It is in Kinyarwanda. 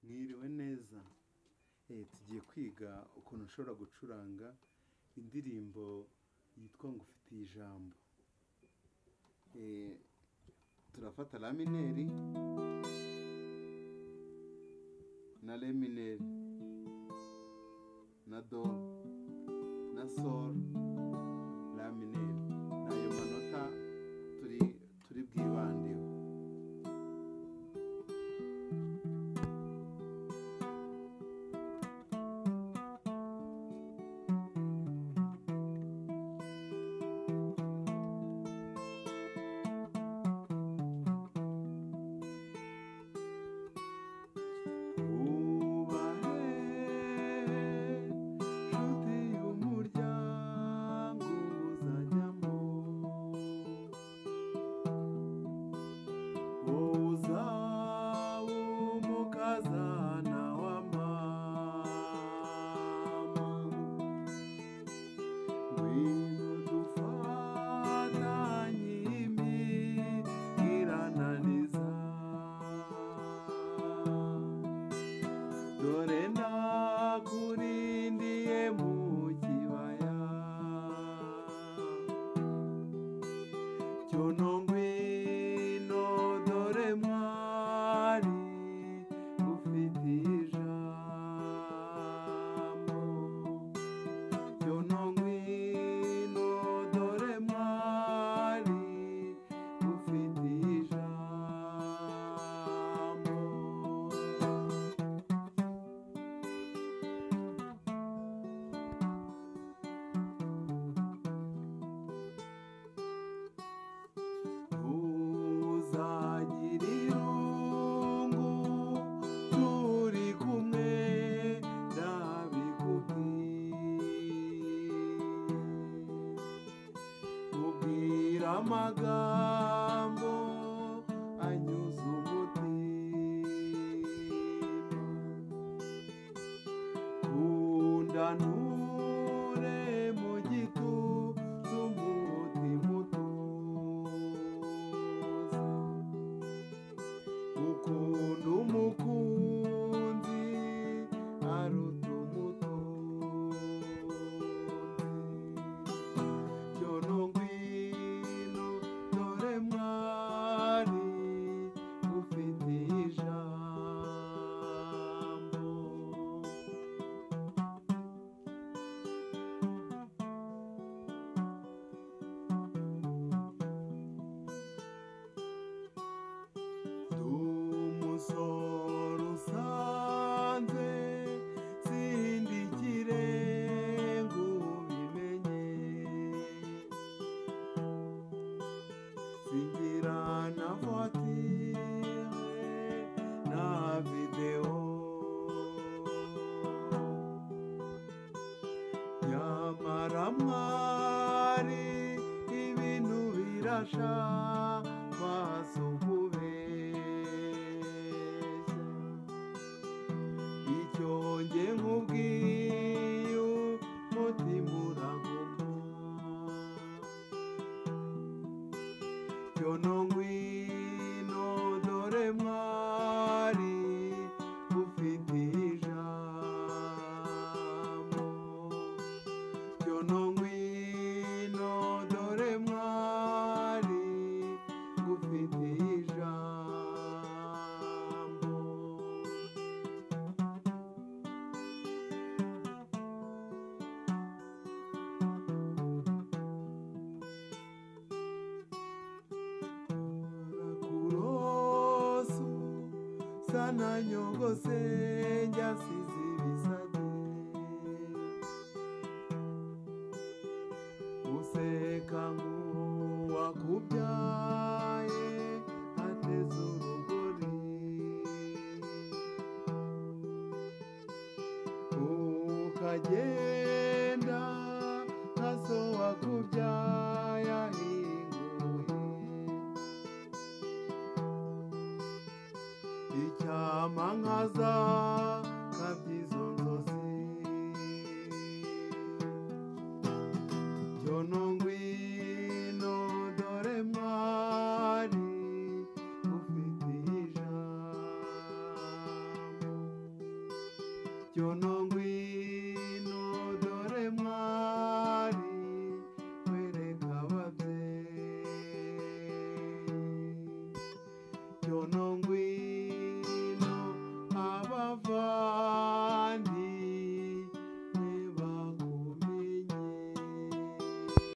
Mwiriwe neza. Tugiye kwiga ukuntu ushobora gucuranga indirimbo yitwa ngo ufitiye ijambo. Turafata la mineri na re mineri na do na sol la mineri. Nayo manota turi bwibandeho. Umukazana wa mama, ngwino dufatanye imigirananiza, dore nakurindiye mu kibaya cyono ngwino dore mwari ufitiye ijambo, cyono ngwino dore mwari ufitiye ijambo. Ntuzagire irungu turi kumwe ndabikubwiye, ubwira amagambo anyuze umutima, kunda nture mu gituza umutima utuze, ukunda umukunzi aruta umutunzi, cyono ngwino dore mwari ufitiye ijambo. Umusoro usanze sindikire ngo ubimenye, singira na voitire na video, nyamara mwari ibintu birasha maso kubeshya, icyo nge nkubwiye umutima uraguma, cyono ngwino dore mwari ufitiye ijambo, cyono ngwino dore mwari ufitiye ijambo. Rakurosu sana nyogose njasize ibisate, useka nk'uwakubyaye ateze urugori, ukagenda nka so wakubyaye ahinguye, icyama nkaza kabyizo nzozi, cyono ngwino dore mwari ufitiye ijambo. Yo no